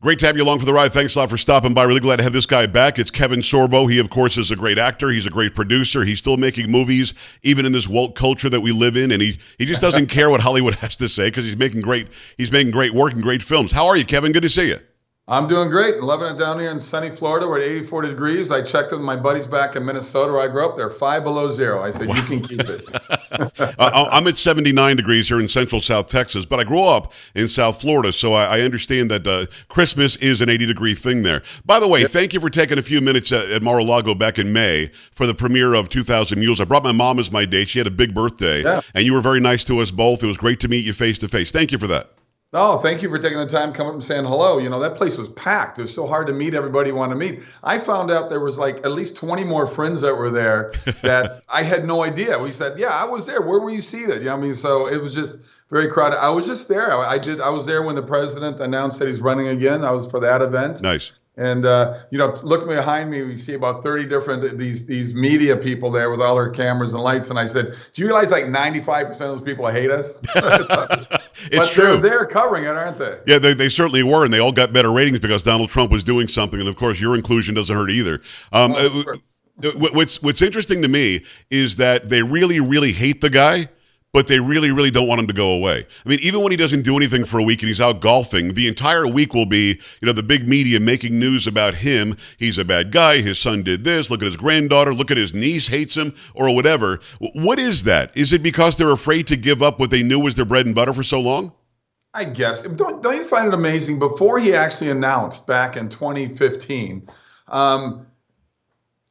Great to have you along for the ride. Thanks a lot for stopping by. Really glad to have this guy back. It's Kevin Sorbo. He, of course, is a great actor. He's a great producer. He's still making movies, even in this woke culture that we live in. And he just doesn't care what Hollywood has to say because he's making great work and great films. How are you, Kevin? Good to see you. I'm doing great. Loving it down here in sunny Florida. We're at 84 degrees. I checked with my buddies back in Minnesota where I grew up. They're 5 below zero. I said, You can keep it. I'm at 79 degrees here in central South Texas, but I grew up in South Florida, so I understand that Christmas is an 80-degree thing there. By the way, Thank you for taking a few minutes at Mar-a-Lago back in May for the premiere of 2000 Mules. I brought my mom as my date. She had a big birthday, and you were very nice to us both. It was great to meet you face-to-face. Thank you for that. Oh, thank you for taking the time, coming up and saying hello. You know, that place was packed. It was so hard to meet everybody you want to meet. I found out there was like at least 20 more friends that were there that I had no idea. We said, yeah, I was there. Where were you seated? You know what I mean? So it was just very crowded. I was just there. I was there when the president announced that he's running again. I was for that event. Nice. And, looking behind me, we see about 30 different, these media people there with all their cameras and lights. And I said, do you realize like 95% of those people hate us? It's true. They're covering it, aren't they? Yeah, they certainly were. And they all got better ratings because Donald Trump was doing something. And of course, your inclusion doesn't hurt either. What's interesting to me is that they really, really hate the guy, but they really, really don't want him to go away. I mean, even when he doesn't do anything for a week and he's out golfing, the entire week will be, the big media making news about him. He's a bad guy. His son did this. Look at his granddaughter. Look at his niece hates him or whatever. What is that? Is it because they're afraid to give up what they knew was their bread and butter for so long? I guess. Don't you find it amazing? Before he actually announced back in 2015,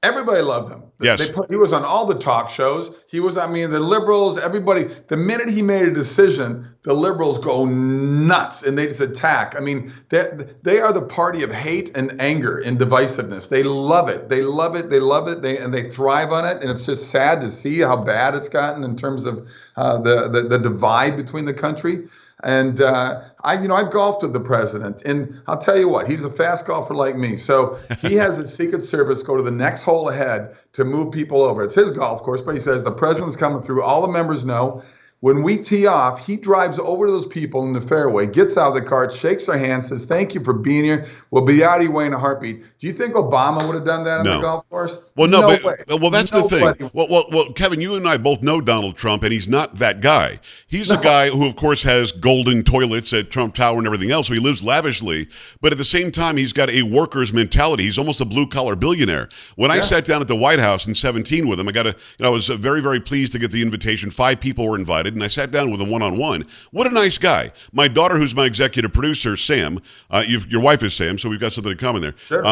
everybody loved him. Yes. He was on all the talk shows. He was, the liberals, everybody, the minute he made a decision, the liberals go nuts and they just attack. I mean, they are the party of hate and anger and divisiveness. They love it. They love it. They love it. They thrive on it. And it's just sad to see how bad it's gotten in terms of the divide between the country. And I've golfed with the president, and I'll tell you what, he's a fast golfer like me. So he has the Secret Service go to the next hole ahead to move people over. It's his golf course, but he says the president's coming through. All the members know. When we tee off, he drives over to those people in the fairway, gets out of the cart, shakes their hand, says, thank you for being here. We'll be out of your way in a heartbeat. Do you think Obama would have done that on the golf course? Well, no way. Well, that's the thing. Well, Kevin, you and I both know Donald Trump, and he's not that guy. He's a guy who, of course, has golden toilets at Trump Tower and everything else, so he lives lavishly. But at the same time, he's got a worker's mentality. He's almost a blue-collar billionaire. When I sat down at the White House in 2017 with him, I was very, very pleased to get the invitation. 5 people were invited, and I sat down with him one-on-one. What a nice guy. My daughter, who's my executive producer, Sam, your wife is Sam, so we've got something in common there. Sure.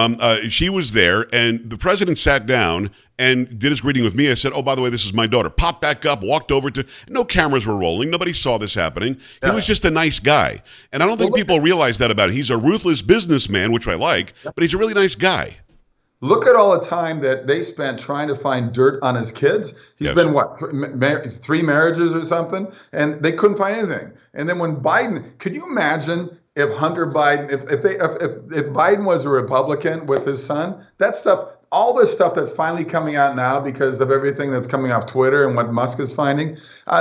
She was there, and the president sat down and did his greeting with me. I said, oh, by the way, this is my daughter. Popped back up, walked over to, no cameras were rolling. Nobody saw this happening. He was just a nice guy. And I don't think people realize that about him. He's a ruthless businessman, which I like, but he's a really nice guy. Look at all the time that they spent trying to find dirt on his kids. He's been, what, 3 marriages or something? And they couldn't find anything. And then when Biden, could you imagine if Hunter Biden, if Biden was a Republican with his son, that stuff, all this stuff that's finally coming out now because of everything that's coming off Twitter and what Musk is finding,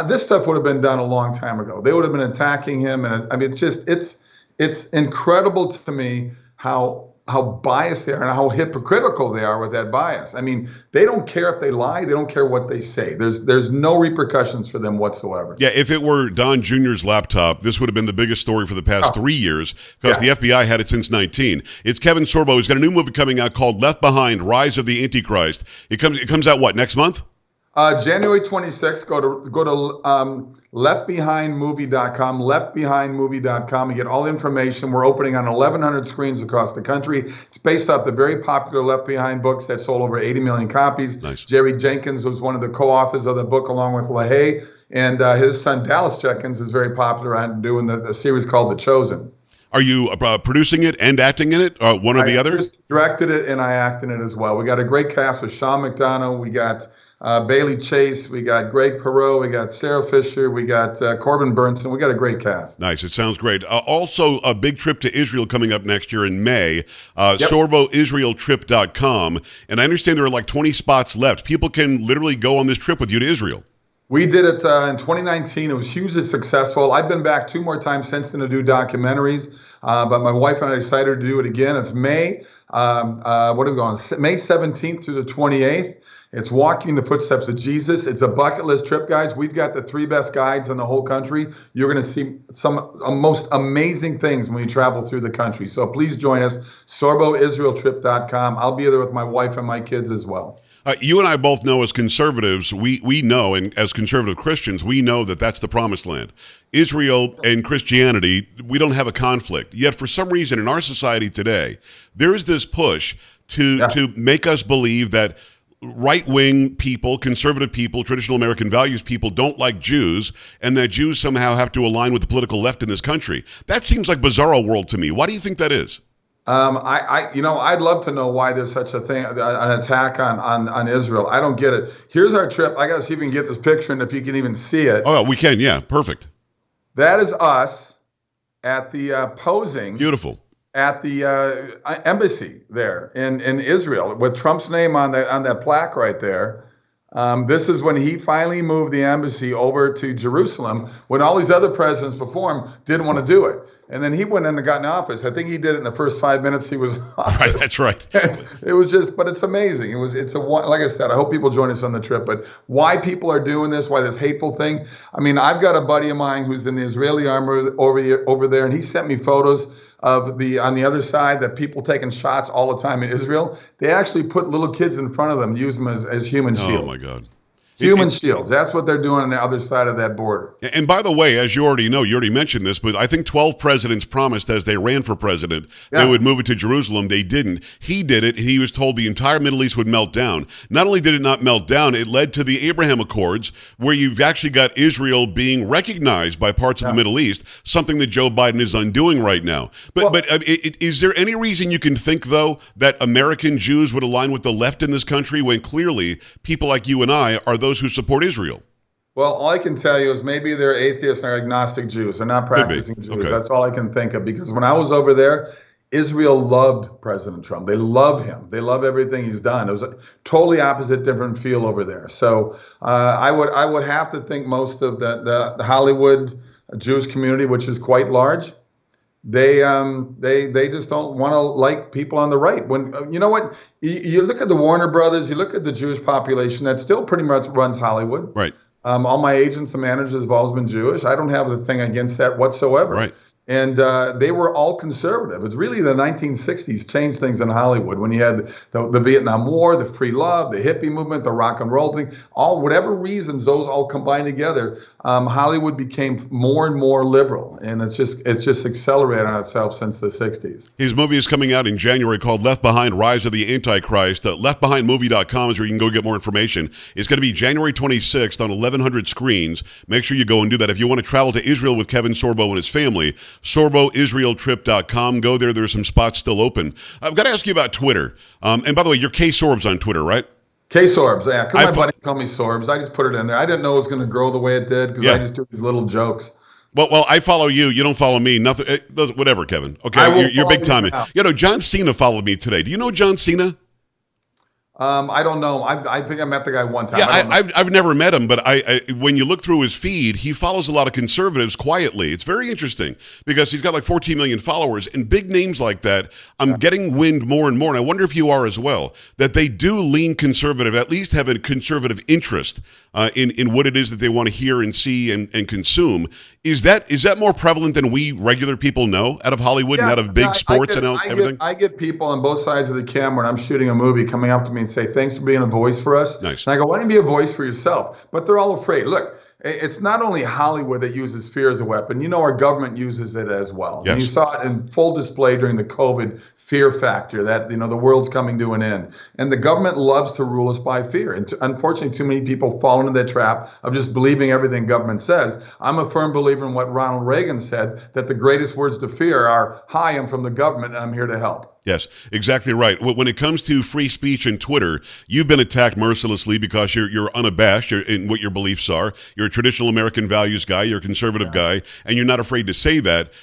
this stuff would have been done a long time ago. They would have been attacking him. And it's incredible to me how biased they are and how hypocritical they are with that bias. I mean, they don't care if they lie. They don't care what they say. There's no repercussions for them whatsoever. Yeah, if it were Don Jr.'s laptop, this would have been the biggest story for the past 3 years because the FBI had it since 19. It's Kevin Sorbo. He's got a new movie coming out called Left Behind, Rise of the Antichrist. It comes out, what, next month? January 26th, go to leftbehindmovie.com, leftbehindmovie.com. You get all the information. We're opening on 1,100 screens across the country. It's based off the very popular Left Behind books that sold over 80 million copies. Nice. Jerry Jenkins was one of the co-authors of the book along with LaHaye. And his son Dallas Jenkins is very popular on doing a series called The Chosen. Are you producing it and acting in it, one or the other? I just directed it and I act in it as well. We got a great cast with Sean McDonough. We got Bailey Chase, we got Greg Perot, we got Sarah Fisher, we got Corbin Burnson. We got a great cast. Nice. It sounds great. Also, a big trip to Israel coming up next year in May. SorboIsraelTrip.com. And I understand there are like 20 spots left. People can literally go on this trip with you to Israel. We did it in 2019. It was hugely successful. I've been back 2 more times since then to do documentaries. But my wife and I decided to do it again. It's May. What are we going? May 17th through the 28th. It's walking the footsteps of Jesus. It's a bucket list trip, guys. We've got the 3 best guides in the whole country. You're going to see some most amazing things when you travel through the country. So please join us, sorboisraeltrip.com. I'll be there with my wife and my kids as well. You and I both know as conservatives, we know, and as conservative Christians, we know that that's the promised land. Israel and Christianity, we don't have a conflict. Yet for some reason in our society today, there is this push to make us believe that right-wing people, conservative people, traditional American values people don't like Jews, and that Jews somehow have to align with the political left in this country. That seems like bizarro world to me. Why do you think that is? I'd love to know why there's such a thing, an attack on Israel. I don't get it. Here's our trip. I got to see if we can get this picture and if you can even see it. Oh, we can. Yeah, perfect. That is us at the posing. Beautiful. At the embassy there in Israel with Trump's name on that plaque right there. This is when he finally moved the embassy over to Jerusalem when all these other presidents before him didn't want to do it. And then he went in and got in office. I think he did it in the first 5 minutes he was in office. Right, that's right. It was just, but it's amazing. Like I said, I hope people join us on the trip. But why people are doing this, why this hateful thing? I mean, I've got a buddy of mine who's in the Israeli army over there, and he sent me photos of on the other side that people taking shots all the time in Israel. They actually put little kids in front of them, use them as human shields. Oh my God. Human shields. That's what they're doing on the other side of that border. And by the way, as you already know, you already mentioned this, but I think 12 presidents promised as they ran for president they would move it to Jerusalem. They didn't. He did it. He was told the entire Middle East would melt down. Not only did it not melt down, it led to the Abraham Accords, where you've actually got Israel being recognized by parts of the Middle East, something that Joe Biden is undoing right now. But is there any reason you can think, though, that American Jews would align with the left in this country when clearly people like you and I are those who support Israel? Well, all I can tell you is maybe they're atheists and are agnostic Jews. They're not practicing Jews. Okay. That's all I can think of. Because when I was over there, Israel loved President Trump. They love him. They love everything he's done. It was a totally opposite, different feel over there. So I would have to think most of the Hollywood Jewish community, which is quite large, they just don't want to like people on the right. When you know what, you look at the Warner Brothers, you look at the Jewish population that still pretty much runs Hollywood. Right. All my agents and managers have always been Jewish. I don't have a thing against that whatsoever. Right. And they were all conservative. It's really the 1960s changed things in Hollywood when you had the Vietnam War, the free love, the hippie movement, the rock and roll thing. Whatever reasons, those all combined together, Hollywood became more and more liberal, and it's just accelerated on itself since the 60s. His movie is coming out in January called Left Behind: Rise of the Antichrist. LeftBehindMovie.com is where you can go get more information. It's going to be January 26th on 1,100 screens. Make sure you go and do that. If you want to travel to Israel with Kevin Sorbo and his family, sorboisraeltrip.com. Go there. There's some spots still open. I've got to ask you about Twitter. And by the way, you're K Sorbs on Twitter, right? K Sorbs, yeah. Because my buddy called me Sorbs. I just put it in there. I didn't know it was going to grow the way it did because I just do these little jokes. Well, I follow you. You don't follow me. Nothing. Whatever, Kevin. Okay, you're big time. You know, John Cena followed me today. Do you know John Cena? I don't know. I think I met the guy one time. Yeah, I've never met him, but when you look through his feed, he follows a lot of conservatives quietly. It's very interesting because he's got like 14 million followers, and big names like that, I'm getting wind more and more, and I wonder if you are as well, that they do lean conservative, at least have a conservative interest in what it is that they want to hear and see and consume. Is that more prevalent than we regular people know out of Hollywood and out of big sports and everything? I get people on both sides of the camera when I'm shooting a movie coming up to me and say, thanks for being a voice for us. Nice. And I go, why don't you be a voice for yourself? But they're all afraid. Look, it's not only Hollywood that uses fear as a weapon. You know, our government uses it as well. Yes. And you saw it in full display during the COVID fear factor that, you know, the world's coming to an end. And the government loves to rule us by fear. And unfortunately, too many people fall into that trap of just believing everything government says. I'm a firm believer in what Ronald Reagan said, that the greatest words to fear are, hi, I'm from the government and I'm here to help. Yes, exactly right. When it comes to free speech and Twitter, you've been attacked mercilessly because you're unabashed in what your beliefs are. You're a traditional American values guy. You're a conservative guy, and you're not afraid to say that.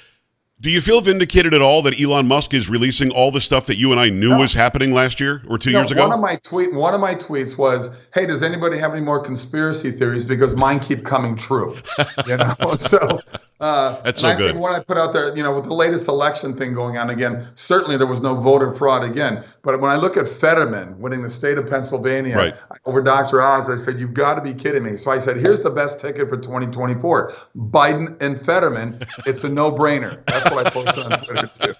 Do you feel vindicated at all that Elon Musk is releasing all the stuff that you and I knew was happening last year or 2 years ago? One of my tweets was, "Hey, does anybody have any more conspiracy theories? Because mine keep coming true." You know, so That's And so I think good. what I put out there, with the latest election thing going on again, certainly there was no voter fraud again. But when I look at Fetterman winning the state of Right. Pennsylvania over Dr. Oz, I said, you've got to be kidding me. So I said, here's the best ticket for 2024, Biden and Fetterman. It's a no-brainer. That's what I posted on Twitter too.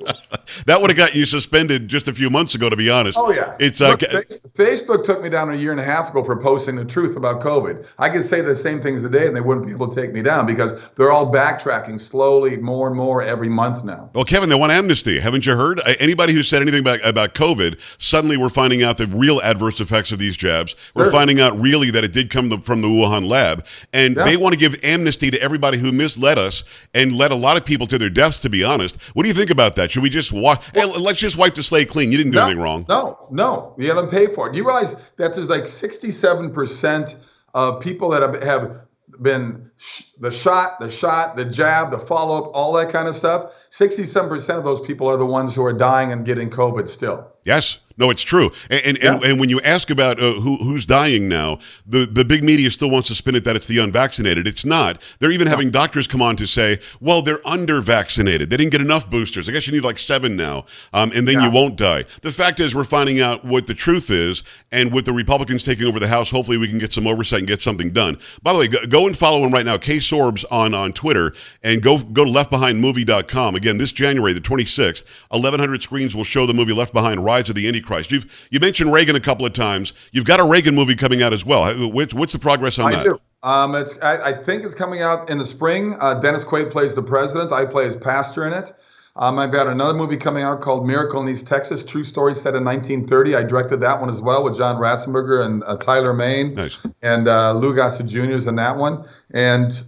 That would have got you suspended just a few months ago, to be honest. Oh yeah. It's Look, Facebook took me down a year and a half ago for posting the truth about COVID. I could say the same things today and they wouldn't be able to take me down because they're all backtracking slowly more and more every month now. Well, Kevin, they want amnesty. Haven't you heard? Anybody who said anything about COVID, suddenly we're finding out the real adverse effects of these jabs. We're finding out really that it did come from the Wuhan lab. And they want to give amnesty to everybody who misled us and led a lot of people to their deaths, to be honest. What do you think about that? Should we just let's just wipe the slate clean? You didn't do anything wrong. No. You haven't paid for it. You realize that there's like 67% of people that have been the shot, the jab, the follow-up, all that kind of stuff. 67% of those people are the ones who are dying and getting COVID still. Yes. No, it's true. And when you ask about who's dying now, the big media still wants to spin it that it's the unvaccinated. It's not. They're even having doctors come on to say, well, they're under-vaccinated. They didn't get enough boosters. I guess you need like 7 now, and then you won't die. The fact is we're finding out what the truth is, and with the Republicans taking over the House, hopefully we can get some oversight and get something done. By the way, go and follow him right now, K Sorbs on Twitter, and go to leftbehindmovie.com. Again, this January, the 26th, 1,100 screens will show the movie Left Behind, Rise of the Antichrist. You mentioned Reagan a couple of times. You've got a Reagan movie coming out as well. What's the progress on that? I do. I think it's coming out in the spring. Dennis Quaid plays the president. I play his pastor in it. I've got another movie coming out called Miracle in East Texas, true story set in 1930. I directed that one as well with John Ratzenberger and Tyler Main. Nice. And Lou Gossett Jr. is in that one. And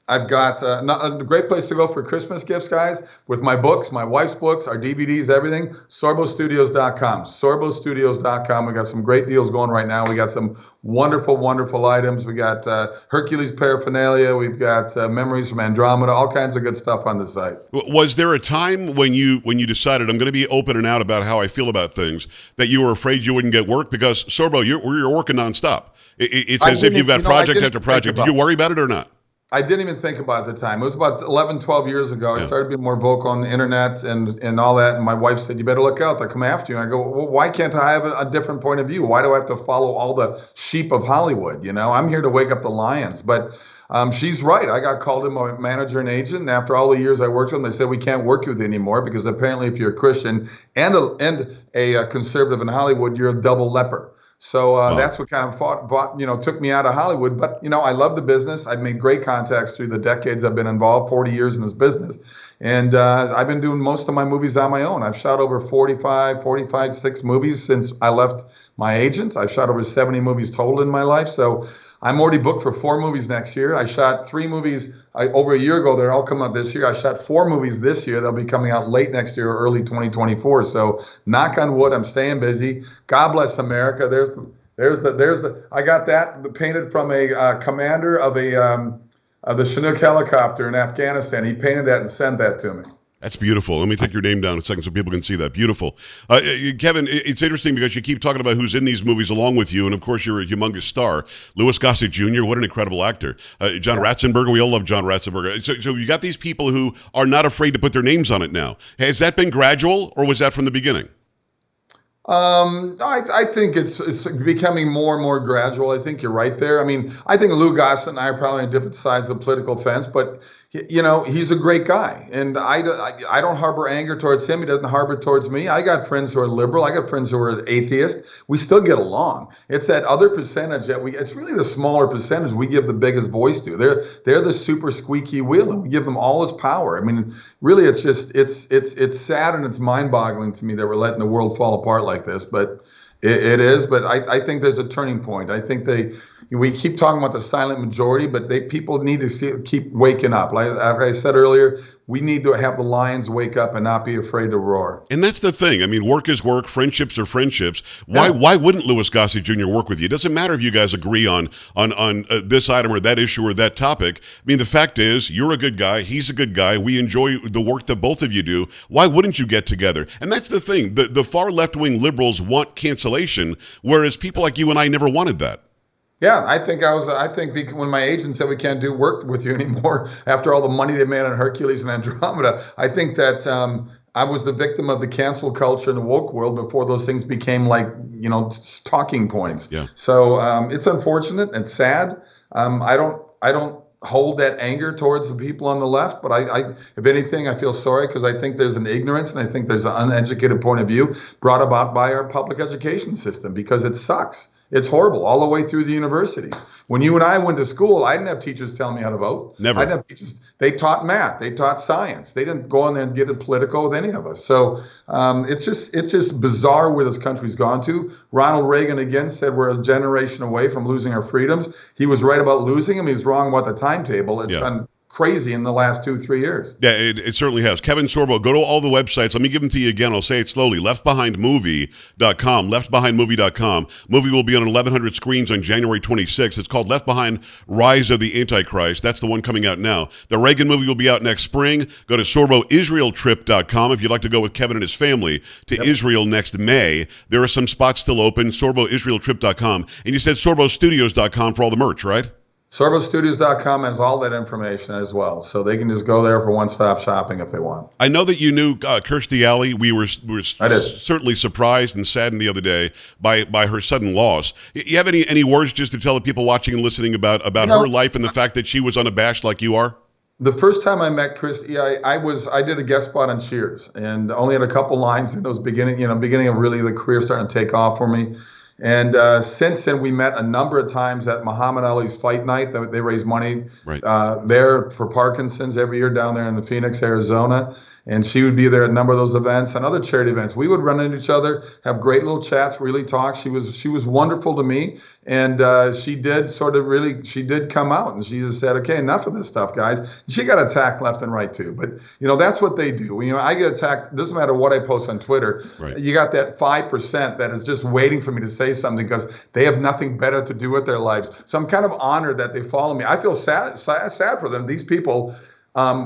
I've got a great place to go for Christmas gifts, guys, with my books, my wife's books, our DVDs, everything, sorbostudios.com, sorbostudios.com. We got some great deals going right now. We got some wonderful, wonderful items. We got Hercules paraphernalia. We've got Memories from Andromeda, all kinds of good stuff on the site. Was there a time when you decided, I'm going to be open and out about how I feel about things, that you were afraid you wouldn't get work? Because, Sorbo, you're working nonstop. It's as if you've got project after project. Did you worry about it or not? I didn't even think about it at the time. It was about 11, 12 years ago. I started being more vocal on the internet and all that. And my wife said, you better look out. They'll come after you. And I go, well, why can't I have a different point of view? Why do I have to follow all the sheep of Hollywood? I'm here to wake up the lions. But she's right. I got called in by manager and agent. And after all the years I worked with them, they said, we can't work with you anymore because apparently if you're a Christian and a conservative in Hollywood, you're a double leper. So that's what kind of took me out of Hollywood. But, I love the business. I've made great contacts through the decades I've been involved, 40 years in this business. And I've been doing most of my movies on my own. I've shot over 46 movies since I left my agent. I've shot over 70 movies total in my life. So I'm already booked for 4 movies next year. I shot 3 movies over a year ago. They're all coming out this year. I shot 4 movies this year. They'll be coming out late next year or early 2024. So knock on wood, I'm staying busy. God bless America. I got that painted from a commander of the Chinook helicopter in Afghanistan. He painted that and sent that to me. That's beautiful. Let me take your name down a second so people can see that. Beautiful. Kevin, it's interesting because you keep talking about who's in these movies along with you, and of course you're a humongous star. Louis Gossett Jr., what an incredible actor. John Ratzenberger, we all love John Ratzenberger. So you got these people who are not afraid to put their names on it now. Has that been gradual, or was that from the beginning? I think it's becoming more and more gradual. I think you're right there. I mean, I think Lou Gossett and I are probably on different sides of the political fence, but he's a great guy, and I don't harbor anger towards him. He doesn't harbor towards me. I got friends who are liberal. I got friends who are atheist. We still get along. It's that other percentage it's really the smaller percentage we give the biggest voice to. They're the super squeaky wheel, and we give them all his power. I mean, really, it's sad and it's mind-boggling to me that we're letting the world fall apart like this, but it is. But I think there's a turning point. I think we keep talking about the silent majority, but people need to keep waking up. Like I said earlier, we need to have the lions wake up and not be afraid to roar. And that's the thing. I mean, work is work, friendships are friendships. Why wouldn't Louis Gossett Jr. work with you? It doesn't matter if you guys agree on this item or that issue or that topic. I mean, the fact is, you're a good guy, he's a good guy. We enjoy the work that both of you do. Why wouldn't you get together? And that's the thing. The far left-wing liberals want cancellation, whereas people like you and I never wanted that. Yeah, I think when my agent said we can't do work with you anymore after all the money they made on Hercules and Andromeda, I think that I was the victim of the cancel culture in the woke world before those things became like, talking points. Yeah. So it's unfortunate and sad. I don't hold that anger towards the people on the left, but if anything, I feel sorry because I think there's an ignorance and I think there's an uneducated point of view brought about by our public education system because it sucks. It's horrible all the way through the universities. When you and I went to school, I didn't have teachers telling me how to vote. Never. I didn't have teachers. They taught math. They taught science. They didn't go in there and get it political with any of us. So it's just bizarre where this country's gone to. Ronald Reagan again said we're a generation away from losing our freedoms. He was right about losing them. He was wrong about the timetable. It's been crazy in the last 2-3 years. Yeah, it certainly has. Kevin Sorbo, go to all the websites. Let me give them to you again. I'll say it slowly. Leftbehindmovie.com, leftbehindmovie.com. Movie will be on 1,100 screens on January 26th. It's called Left Behind, Rise of the Antichrist. That's the one coming out now. The Reagan movie will be out next spring. Go to sorboisraeltrip.com if you'd like to go with Kevin and his family to Israel next May. There are some spots still open, sorboisraeltrip.com. And you said sorbostudios.com for all the merch, right? SorboStudios.com has all that information as well, so they can just go there for one-stop shopping if they want. I know that you knew Kirstie Alley. We were certainly surprised and saddened the other day by her sudden loss. You have any words just to tell the people watching and listening about her life and the fact that she was unabashed like you are? The first time I met Kirstie, I did a guest spot on Cheers and only had a couple lines, and it was beginning of really the career starting to take off for me. And since then, we met a number of times at Muhammad Ali's fight night. They raise money there for Parkinson's every year down there in the Phoenix, Arizona. And she would be there at a number of those events and other charity events. We would run into each other, have great little chats, really talk. She was wonderful to me. And she did come out and she just said, okay, enough of this stuff, guys. She got attacked left and right too. But, that's what they do. I get attacked. Doesn't matter what I post on Twitter. Right. You got that 5% that is just waiting for me to say something because they have nothing better to do with their lives. So I'm kind of honored that they follow me. I feel sad for them. These people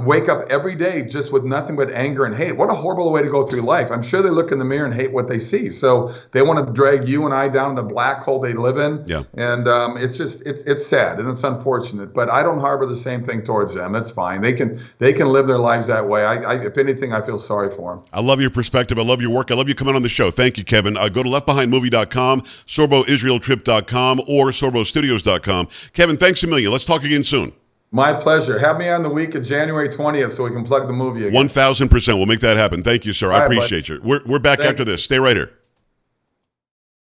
wake up every day just with nothing but anger and hate. What a horrible way to go through life. I'm sure they look in the mirror and hate what they see. So they want to drag you and I down the black hole they live in. Yeah. And it's sad and it's unfortunate, but I don't harbor the same thing towards them. That's fine. They can live their lives that way. If anything, I feel sorry for them. I love your perspective. I love your work. I love you coming on the show. Thank you, Kevin. Go to leftbehindmovie.com, sorboisraeltrip.com, or sorbostudios.com. Kevin, thanks a million. Let's talk again soon. My pleasure. Have me on the week of January 20th so we can plug the movie again. 1,000%. We'll make that happen. Thank you, sir. I appreciate you. We're back after this. Stay right here.